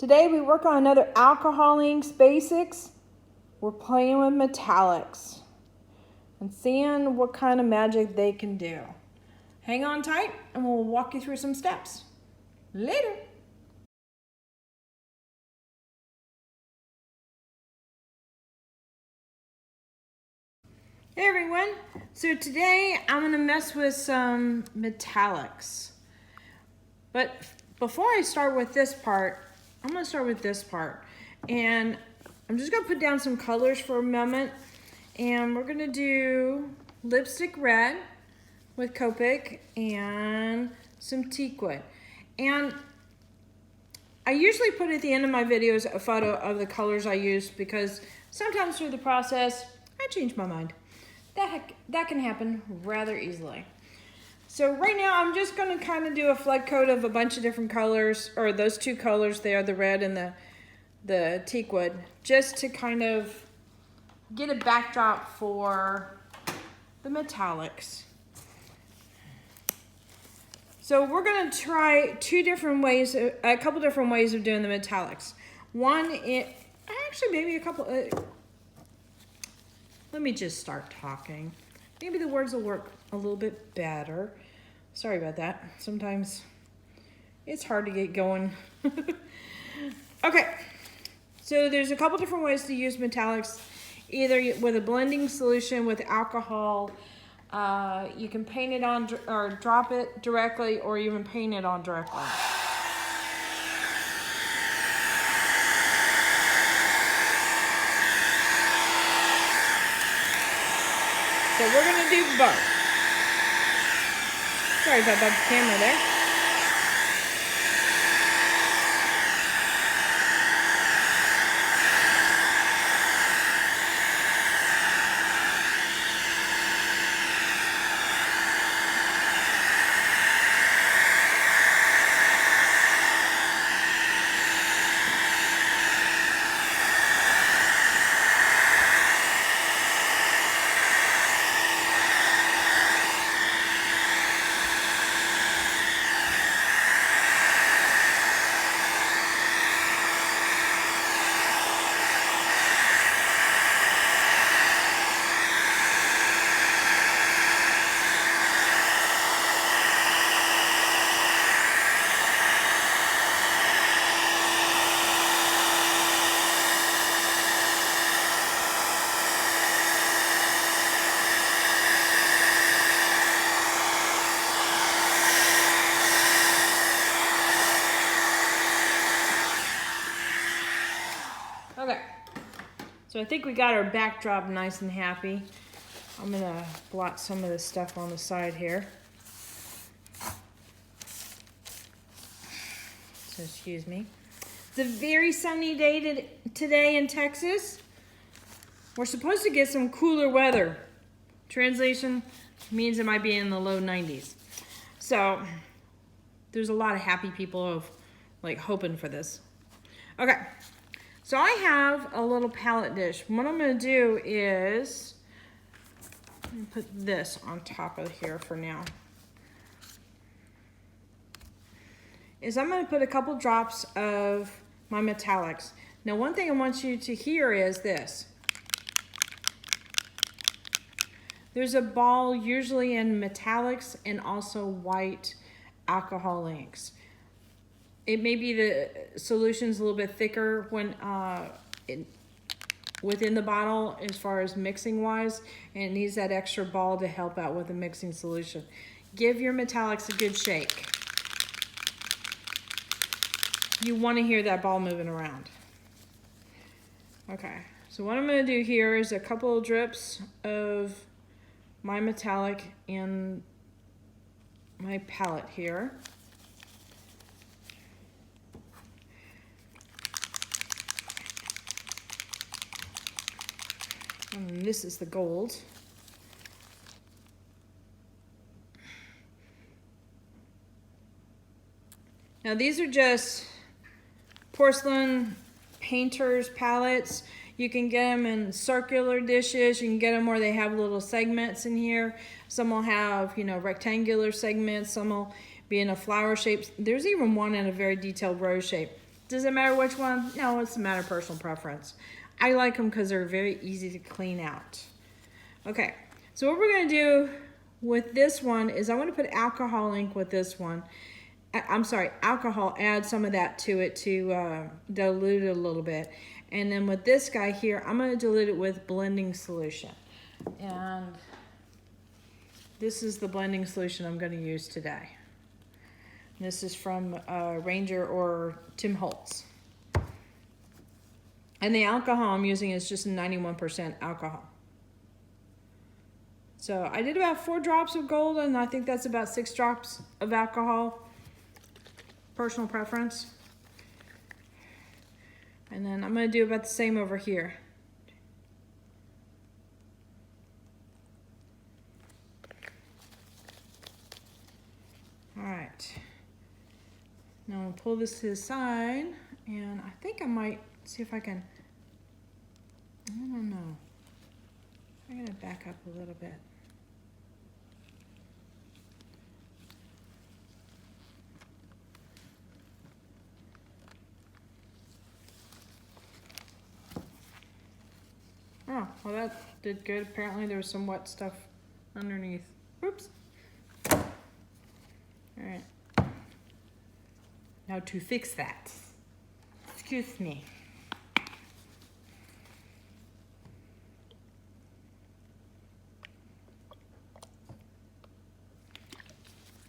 Today we work on another alcohol inks basics. We're playing with metallics and seeing what kind of magic they can do. Hang on tight and we'll walk you through some steps. Later. Hey everyone, so today I'm going to mess with some metallics. But before I start with this part, I'm going to start with this part. And I'm just going to put down some colors for a moment. And we're going to do lipstick red with Copic and some teakwood. And I usually put at the end of my videos a photo of the colors I use because sometimes through the process, I change my mind. That can happen rather easily. So right now I'm just going to kind of do a flood coat of a bunch of different colors, or those two colors there, the red and the teakwood, just to kind of get a backdrop for the metallics. So we're going to try a couple different ways of doing the metallics. Let me just start talking. Maybe the words will work a little bit better. Sorry about that. Sometimes it's hard to get going. Okay, so there's a couple different ways to use metallics. Either with a blending solution with alcohol, you can paint it on or drop it directly, or even paint it on directly. So we're going to do both. Sorry if I bumped the camera there. Okay, so I think we got our backdrop nice and happy. I'm gonna blot some of this stuff on the side here. So excuse me. It's a very sunny day today in Texas. We're supposed to get some cooler weather. Translation means it might be in the low 90s. So there's a lot of happy people hoping for this. Okay. So I have a little palette dish. What I'm going to do is put this on top of here for now. I'm going to put a couple drops of my metallics. Now one thing I want you to hear is this. There's a ball usually in metallics and also white alcohol inks. It may be the solution's a little bit thicker when within the bottle as far as mixing wise, and it needs that extra ball to help out with the mixing solution. Give your metallics a good shake. You want to hear that ball moving around. Okay, so what I'm going to do here is a couple of drips of my metallic in my palette here. And this is the gold. Now these are just porcelain painter's palettes. You can get them in circular dishes. You can get them where they have little segments in here. Some will have, rectangular segments. Some will be in a flower shape. There's even one in a very detailed rose shape. Does it matter which one? No, it's a matter of personal preference. I like them because they're very easy to clean out. Okay, so what we're gonna do with this one is I want to put alcohol ink with this one. I'm sorry, alcohol, add some of that to it to dilute it a little bit. And then with this guy here, I'm gonna dilute it with blending solution. And this is the blending solution I'm gonna use today. This is from Ranger or Tim Holtz. And the alcohol I'm using is just 91% alcohol. So I did about 4 drops of gold, and I think that's about 6 drops of alcohol. Personal preference. And then I'm gonna do about the same over here. All right. Now I'll pull this to the side, and I think I might see if I can, I don't know. I gotta back up a little bit. Oh, well that did good. Apparently there was some wet stuff underneath. Oops. All right. Now to fix that. Excuse me.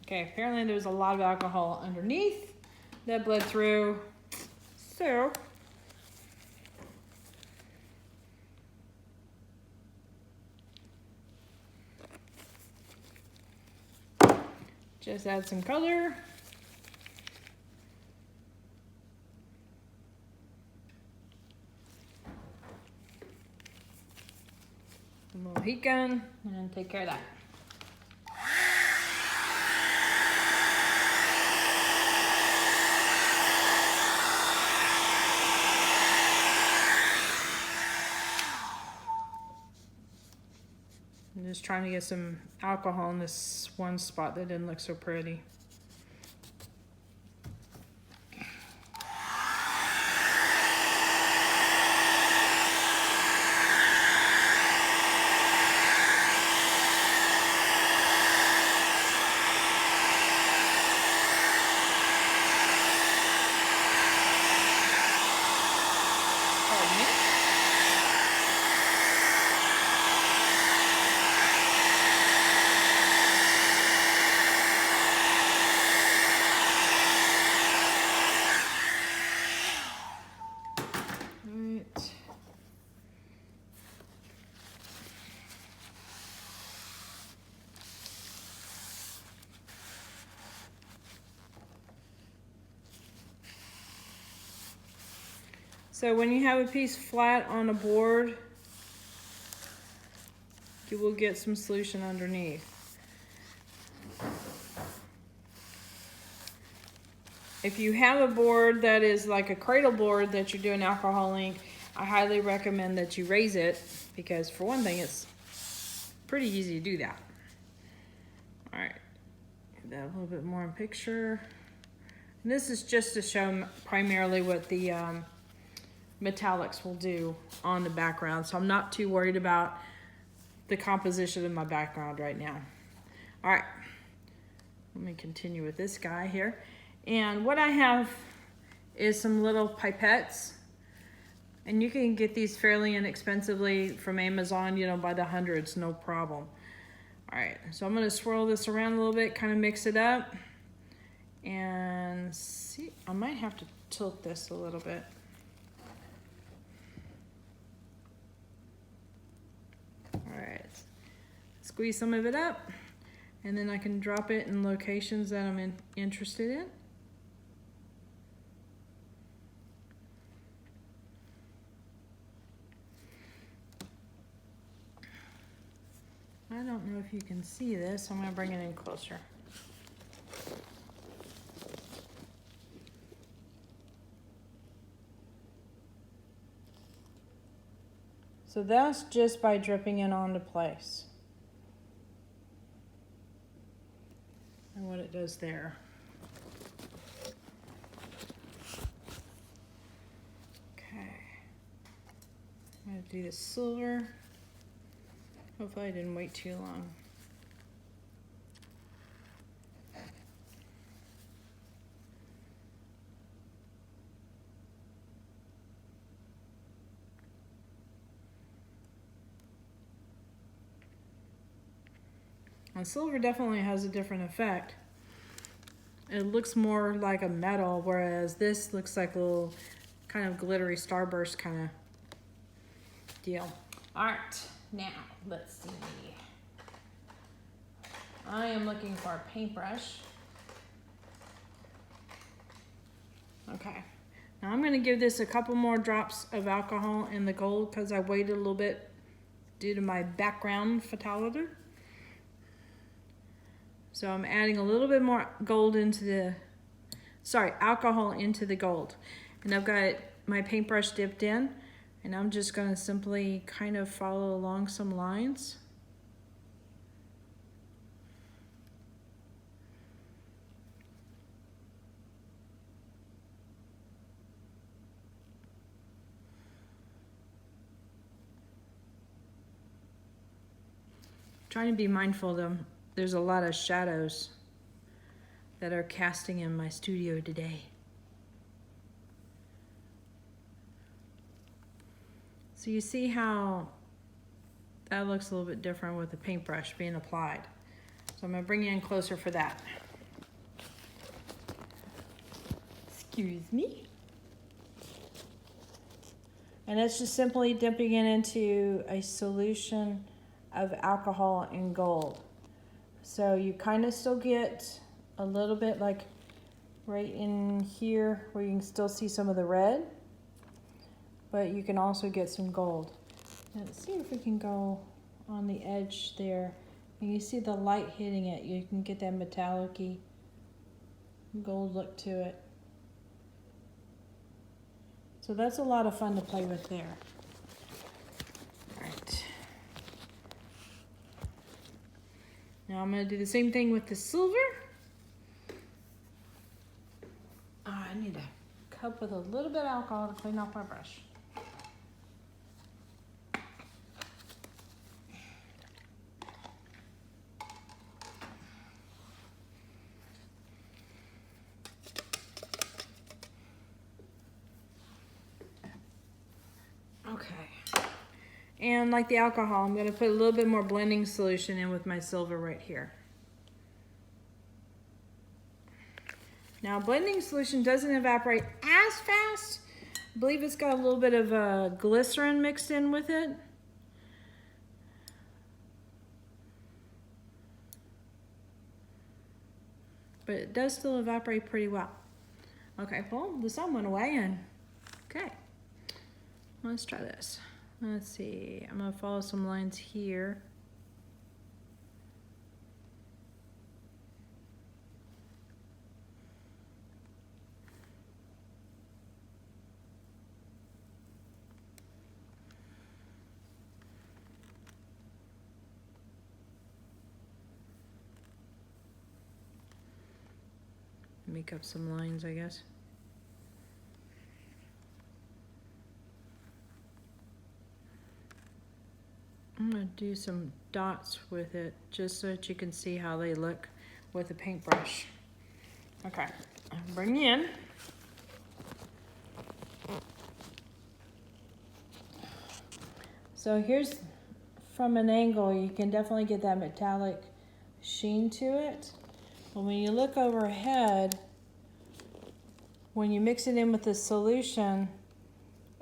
Okay, apparently there was a lot of alcohol underneath that bled through. So just add some color. A little heat gun and take care of that. I'm just trying to get some alcohol in this one spot that didn't look so pretty. So when you have a piece flat on a board, you will get some solution underneath. If you have a board that is like a cradle board that you're doing alcohol ink, I highly recommend that you raise it, because for one thing, it's pretty easy to do that. All right, get that a little bit more in picture. And this is just to show primarily what the metallics will do on the background, so I'm not too worried about the composition of my background right now. All right, let me continue with this guy here. And what I have is some little pipettes, and you can get these fairly inexpensively from Amazon, you know, by the hundreds, no problem. All right, so I'm gonna swirl this around a little bit, kind of mix it up, and see, I might have to tilt this a little bit. All right, squeeze some of it up, and then I can drop it in locations that I'm interested in. I don't know if you can see this, so I'm gonna bring it in closer. So that's just by dripping it onto place. And what it does there. gonna do the silver. Hopefully I didn't wait too long. And silver definitely has a different effect. It looks more like a metal, whereas this looks like a little kind of glittery starburst kind of deal. All right, now let's see. I am looking for a paintbrush. Okay, now I'm gonna give this a couple more drops of alcohol in the gold because I waited a little bit due to my background photometer. So I'm adding a little bit more gold into the, alcohol into the gold. And I've got my paintbrush dipped in, and I'm just gonna simply kind of follow along some lines. Trying to be mindful though, there's a lot of shadows that are casting in my studio today. So you see how that looks a little bit different with the paintbrush being applied. So I'm gonna bring you in closer for that. Excuse me. And it's just simply dipping it into a solution of alcohol and gold. So you kind of still get a little bit like right in here where you can still see some of the red, but you can also get some gold. Now let's see if we can go on the edge there. And you see the light hitting it. You can get that metallic-y gold look to it. So that's a lot of fun to play with there. All right. Now I'm going to do the same thing with the silver. I need a cup with a little bit of alcohol to clean off my brush. Okay. And like the alcohol, I'm going to put a little bit more blending solution in with my silver right here. Now, blending solution doesn't evaporate as fast. I believe it's got a little bit of glycerin mixed in with it. But it does still evaporate pretty well. Okay, well, the sun went away and, okay. Let's try this. Let's see, I'm gonna follow some lines here. Make up some lines, I guess. I'm gonna do some dots with it just so that you can see how they look with a paintbrush. Okay, I'll bring you in. So here's, from an angle, you can definitely get that metallic sheen to it. But when you look overhead, when you mix it in with the solution,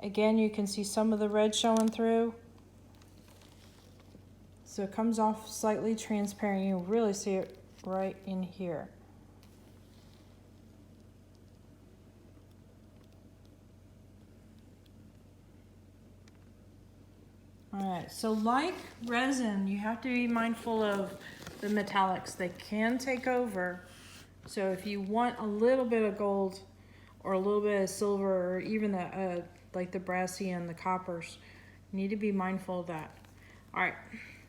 again, you can see some of the red showing through. So it comes off slightly transparent. You really see it right in here. All right, so like resin, you have to be mindful of the metallics. They can take over. So if you want a little bit of gold or a little bit of silver or even the like the brassy and the coppers, you need to be mindful of that. All right.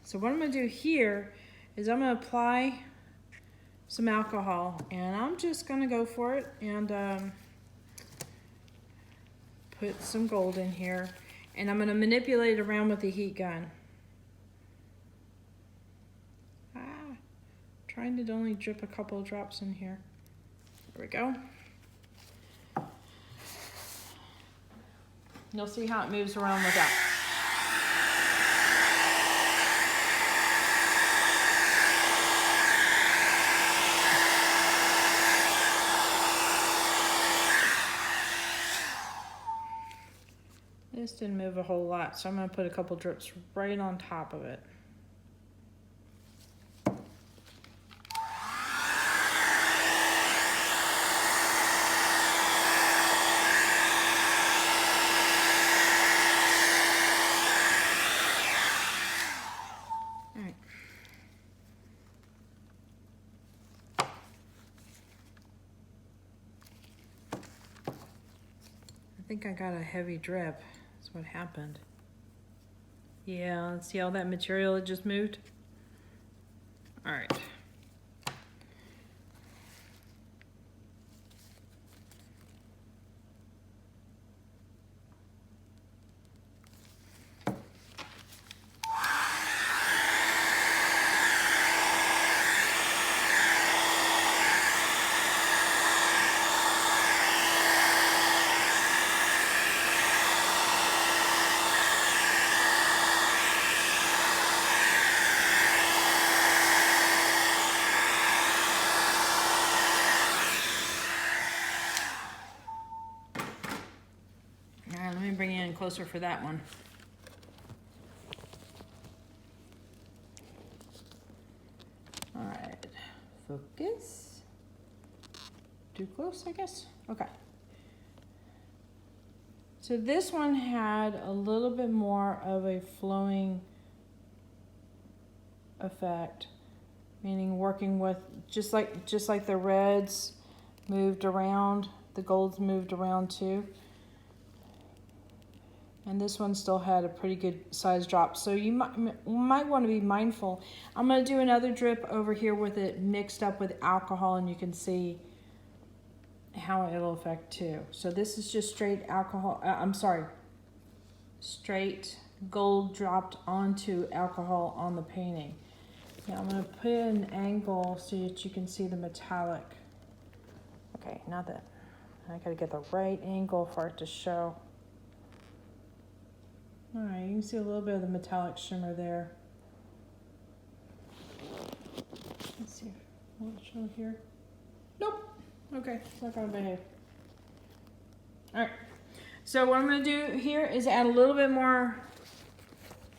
So what I'm going to do here is I'm going to apply some alcohol, and I'm just going to go for it and put some gold in here. And I'm going to manipulate it around with the heat gun. Trying to only drip a couple of drops in here. There we go. You'll see how it moves around with that. This didn't move a whole lot, so I'm going to put a couple drips right on top of it. I think I got a heavy drip. That's what happened. Yeah, see all that material that just moved? All right. Bring it in closer for that one. All right, focus. Too close, I guess. Okay. So this one had a little bit more of a flowing effect, meaning working with just like the reds moved around, the golds moved around too. And this one still had a pretty good size drop. So you might want to be mindful. I'm going to do another drip over here with it mixed up with alcohol, and you can see how it'll affect too. So this is just straight alcohol, straight gold dropped onto alcohol on the painting. Now I'm going to put an angle so that you can see the metallic. Okay, now that I got to get the right angle for it to show. All right, you can see a little bit of the metallic shimmer there. Let's see, will it show here? Nope. Okay, it's not gonna behave. All right, so what I'm gonna do here is add a little bit more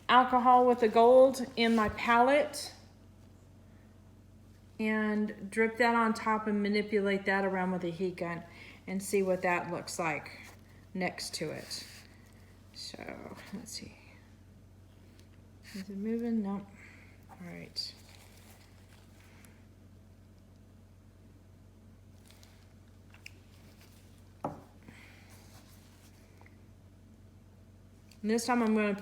alcohol with the gold in my palette and drip that on top and manipulate that around with a heat gun and see what that looks like next to it. So let's see. Is it moving? No. All right. And this time I'm going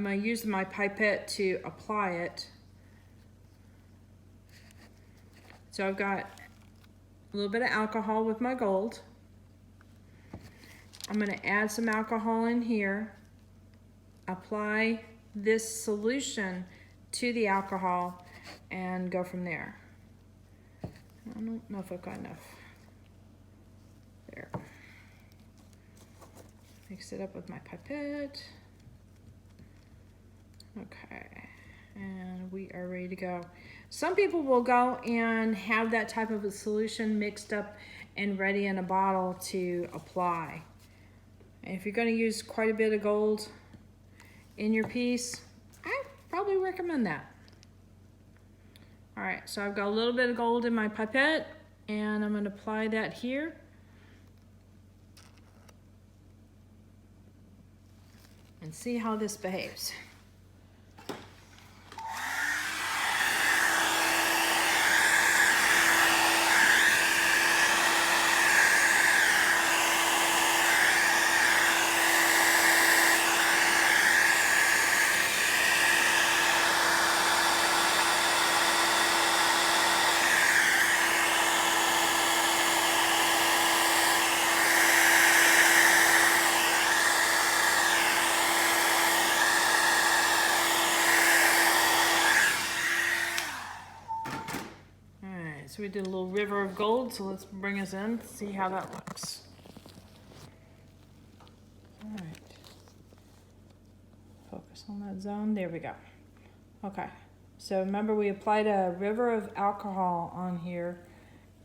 to use my pipette to apply it. So I've got a little bit of alcohol with my gold. I'm going to add some alcohol in here, apply this solution to the alcohol, and go from there. I don't know if I've got enough. There. Mix it up with my pipette. Okay, and we are ready to go. Some people will go and have that type of a solution mixed up and ready in a bottle to apply. And if you're going to use quite a bit of gold in your piece, I probably recommend that. All right, so I've got a little bit of gold in my pipette, and I'm going to apply that here. And see how this behaves. we did a little river of gold, so let's bring us in, see how that looks. All right. Focus on that zone. There we go. Okay. So remember, we applied a river of alcohol on here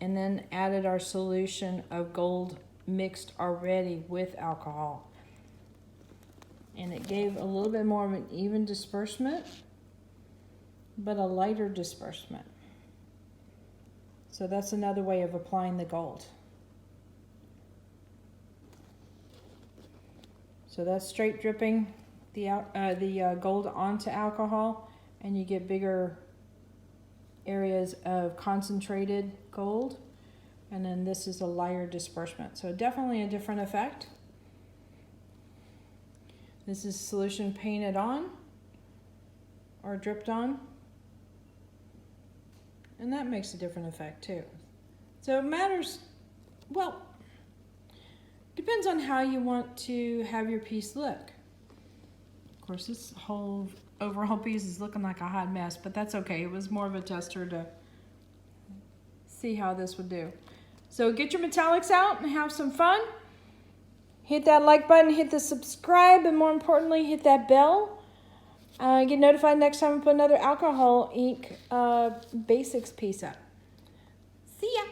and then added our solution of gold mixed already with alcohol. And it gave a little bit more of an even disbursement, but a lighter disbursement. So that's another way of applying the gold. So that's straight dripping the gold onto alcohol, and you get bigger areas of concentrated gold. And then this is a lighter disbursement. So definitely a different effect. This is solution painted on or dripped on. And that makes a different effect too. So it matters, well, depends on how you want to have your piece look. Of course, this whole overall piece is looking like a hot mess, but that's okay. It was more of a tester to see how this would do. So get your metallics out and have some fun. Hit that like button, hit the subscribe, and more importantly, hit that bell. Get notified next time we put another alcohol ink basics piece up. See ya.